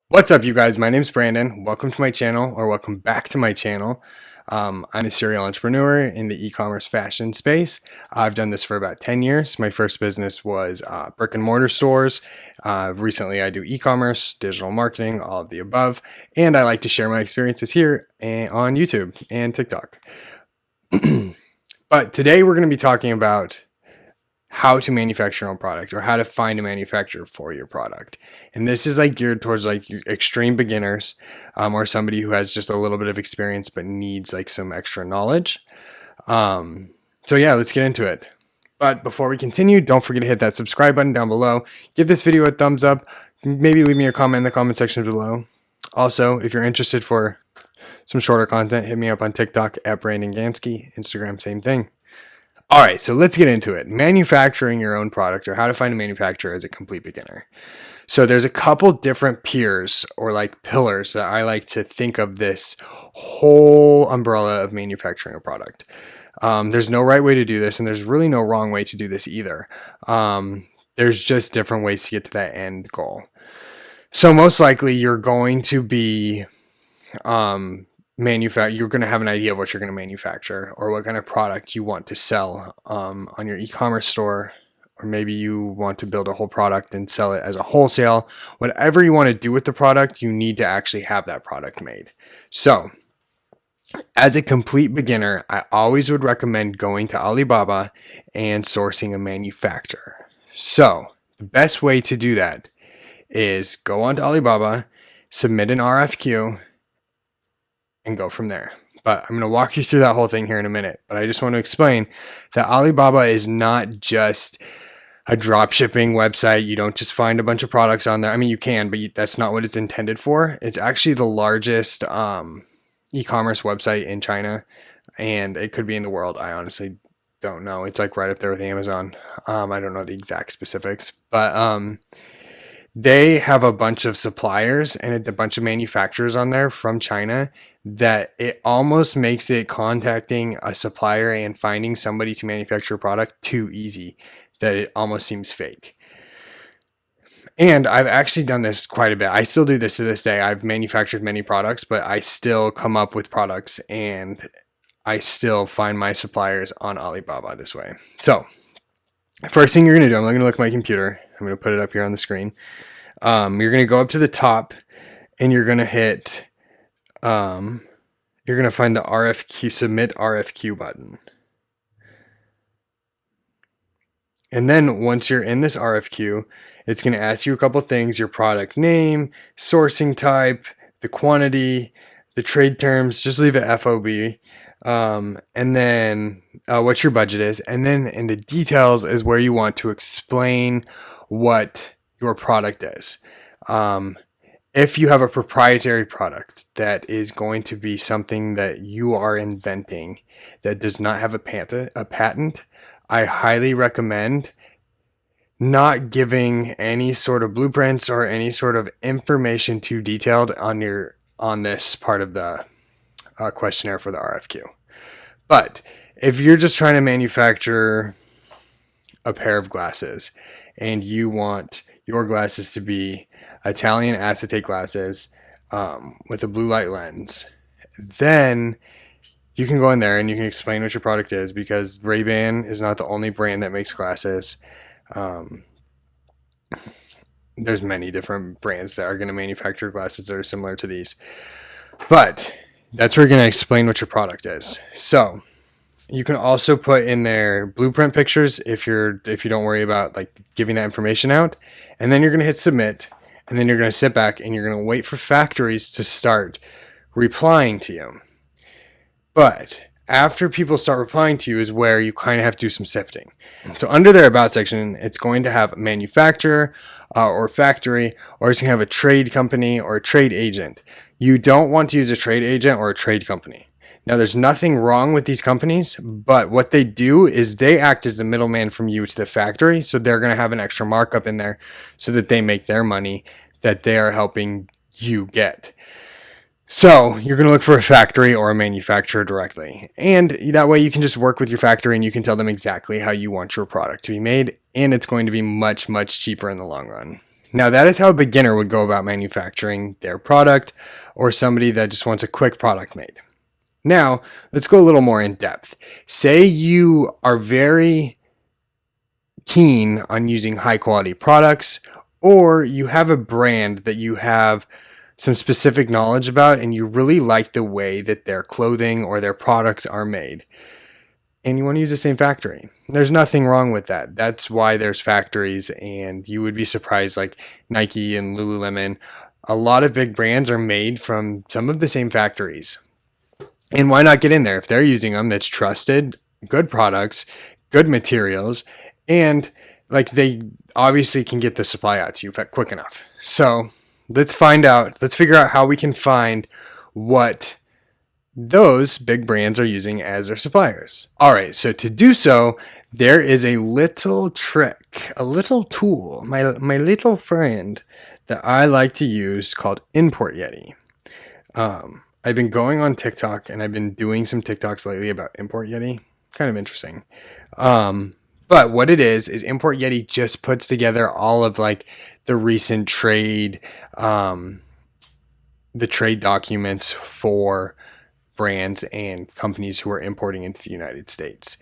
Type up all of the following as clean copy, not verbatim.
What's up, you guys? My name's Brandon. Welcome to my channel, or welcome back to my channel. I'm a serial entrepreneur in the e-commerce fashion space. I've done this for about 10 years. My first business was brick and mortar stores. Recently, I do e-commerce, digital marketing, all of the above, and I like to share my experiences here on YouTube and TikTok. But today, we're going to be talking about how to manufacture your own product, or how to find a manufacturer for your product. And this is like geared towards like extreme beginners, or somebody who has just a little bit of experience but needs like some extra knowledge. So yeah, let's get into it. But before we continue, don't forget to hit that subscribe button down below. Give this video a thumbs up. Maybe leave me a comment in the comment section below. Also, if you're interested for some shorter content, hit me up on TikTok at Brandon Ganske, Instagram, same thing. All right, so let's get into it. Manufacturing your own product, or how to find a manufacturer as a complete beginner. So there's a couple different peers, or like pillars, that I like to think of this whole umbrella of manufacturing a product. There's no right way to do this, and there's really no wrong way to do this either. There's just different ways to get to that end goal. So most likely you're going to be you're going to have an idea of what you're going to manufacture, or what kind of product you want to sell on your e-commerce store, or maybe you want to build a whole product and sell it as a wholesale. Whatever you want to do with the product, you need to actually have that product made. So as a complete beginner, I always would recommend going to Alibaba and sourcing a manufacturer. So the best way to do that is go onto Alibaba, submit an RFQ, and go from there. But I'm going to walk you through that whole thing here in a minute. But I just want to explain that Alibaba is not just a drop shipping website. You don't just find a bunch of products on there. I mean, you can, but that's not what it's intended for. It's actually the largest e-commerce website in China, and it could be in the world. I honestly don't know. It's like right up there with Amazon. I don't know the exact specifics, but they have a bunch of suppliers and a bunch of manufacturers on there from China, that it almost makes it contacting a supplier and finding somebody to manufacture a product too easy, that it almost seems fake. And I've actually done this quite a bit. I still do this to this day. I've manufactured many products, but I still come up with products, and I still find my suppliers on Alibaba this way. So first thing you're going to do, I'm going to look at my computer. I'm going to put it up here on the screen. You're going to go up to the top, and you're going to hit, you're going to find the RFQ, submit RFQ button. And then once you're in this RFQ, it's going to ask you a couple things: your product name, sourcing type, the quantity, the trade terms, just leave it FOB. And then what your budget is. And then in the details is where you want to explain what your product is. If you have a proprietary product that is going to be something that you are inventing that does not have a patent, I highly recommend not giving any sort of blueprints or any sort of information too detailed on this part of the questionnaire for the RFQ. But if you're just trying to manufacture a pair of glasses, and you want your glasses to be Italian acetate glasses with a blue light lens, then you can go in there and you can explain what your product is, because Ray-Ban is not the only brand that makes glasses. There's many different brands that are going to manufacture glasses that are similar to these, but that's where you're going to explain what your product is. So you can also put in there blueprint pictures if you don't worry about like giving that information out. And then you're going to hit submit, and then you're going to sit back and you're going to wait for factories to start replying to you. But after people start replying to you is where you kind of have to do some sifting. So under their about section, it's going to have manufacturer or factory, or it's going to have a trade company or a trade agent. You don't want to use a trade agent or a trade company. Now, there's nothing wrong with these companies, but what they do is they act as the middleman from you to the factory. So they're going to have an extra markup in there so that they make their money that they are helping you get. So you're going to look for a factory or a manufacturer directly. And that way you can just work with your factory and you can tell them exactly how you want your product to be made. And it's going to be much, much cheaper in the long run. Now, that is how a beginner would go about manufacturing their product, or somebody that just wants a quick product made. Now, let's go a little more in depth. Say you are very keen on using high quality products, or you have a brand that you have some specific knowledge about and you really like the way that their clothing or their products are made, and you want to use the same factory. There's nothing wrong with that. That's why there's factories, and you would be surprised, like Nike and Lululemon, a lot of big brands are made from some of the same factories. And why not get in there if they're using them? That's trusted, good products, good materials, and like they obviously can get the supply out to you quick enough. So let's figure out how we can find what those big brands are using as their suppliers. All right, so to do so, there is a little trick, a little tool, my little friend that I like to use called Import Yeti. I've been going on TikTok and I've been doing some TikToks lately about Import Yeti. Kind of interesting. But what it is Import Yeti just puts together all of like the recent trade, the trade documents for brands and companies who are importing into the United States.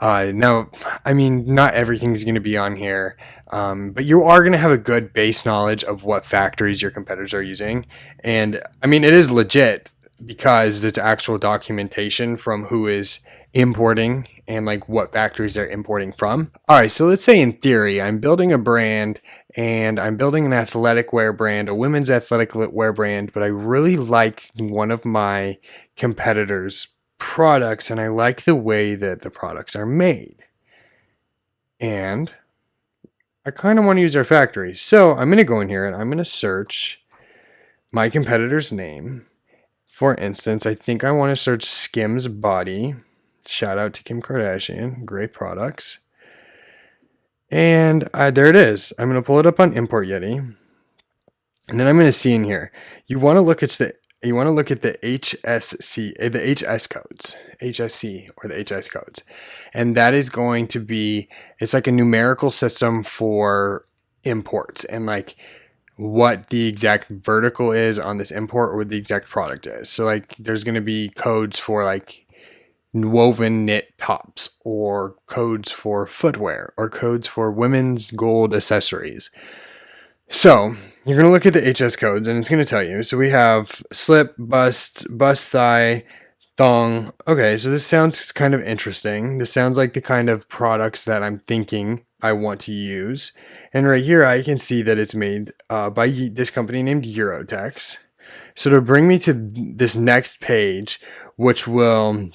Now, I mean, not everything is going to be on here, but you are going to have a good base knowledge of what factories your competitors are using. And I mean, it is legit because it's actual documentation from who is importing and like what factories they're importing from. All right, so let's say in theory, I'm building a brand and I'm building an athletic wear brand, a women's athletic wear brand, but I really like one of my competitors' products and I like the way that the products are made. And I kind of want to use their factory. So I'm going to go in here and I'm going to search my competitor's name. For instance, I think I want to search Skims Body. Shout out to Kim Kardashian. Great products. And there it is. I'm going to pull it up on Import Yeti. And then I'm going to see in here. You want to look at the HSC, the HS codes, HSC or the HS codes. And that is going to be, it's like a numerical system for imports and like what the exact vertical is on this import or what the exact product is. So like there's going to be codes for like woven knit tops or codes for footwear or codes for women's gold accessories. So you're going to look at the HS codes and it's going to tell you. So we have slip, bust thigh, thong. Okay, so this sounds kind of interesting. This sounds like the kind of products that I'm thinking I want to use. And right here, I can see that it's made by this company named Eurotex. So to bring me to this next page, which will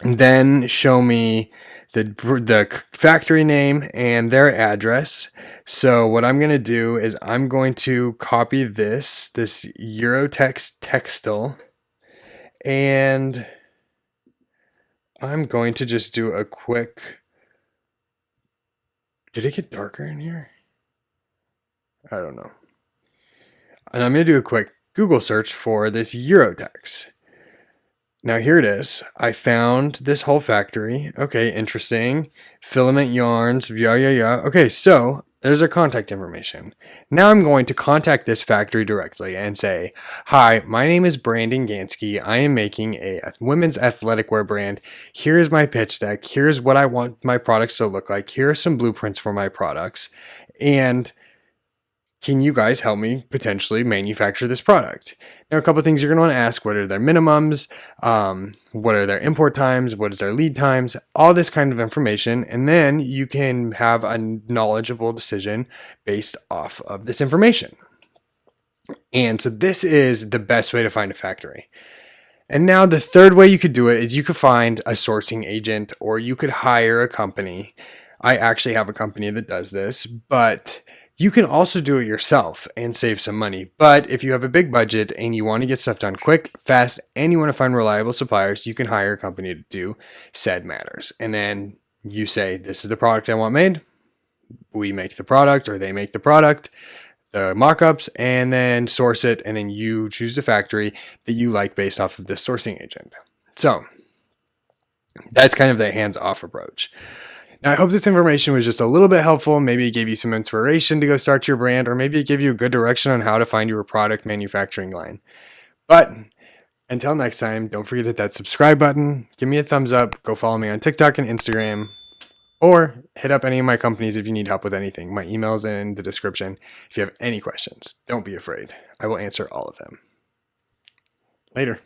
then show me the factory name and their address. So what I'm going to do is I'm going to copy this Eurotex textile, and I'm going to just do a quick, did it get darker in here? I don't know. And I'm going to do a quick Google search for this Eurotex. Now here it is. I found this whole factory. Okay, interesting. Filament yarns. Yeah. Okay, so there's our contact information. Now I'm going to contact this factory directly and say, hi, my name is Brandon Ganske. I am making a women's athletic wear brand. Here's my pitch deck. Here's what I want my products to look like. Here are some blueprints for my products. And can you guys help me potentially manufacture this product? Now, a couple of things you're going to want to ask: what are their minimums? What are their import times? What is their lead times? All this kind of information. And then you can have a knowledgeable decision based off of this information. And so this is the best way to find a factory. And now the third way you could do it is you could find a sourcing agent or you could hire a company. I actually have a company that does this, but you can also do it yourself and save some money. But if you have a big budget and you want to get stuff done quick, fast, and you want to find reliable suppliers, you can hire a company to do said matters. And then you say, this is the product I want made. We make the product or they make the product, the mock-ups, and then source it. And then you choose the factory that you like based off of this sourcing agent. So that's kind of the hands-off approach. Now, I hope this information was just a little bit helpful. Maybe it gave you some inspiration to go start your brand, or maybe it gave you a good direction on how to find your product manufacturing line. But until next time, don't forget to hit that subscribe button, give me a thumbs up, go follow me on TikTok and Instagram, or hit up any of my companies if you need help with anything. My email is in the description. If you have any questions, don't be afraid. I will answer all of them. Later.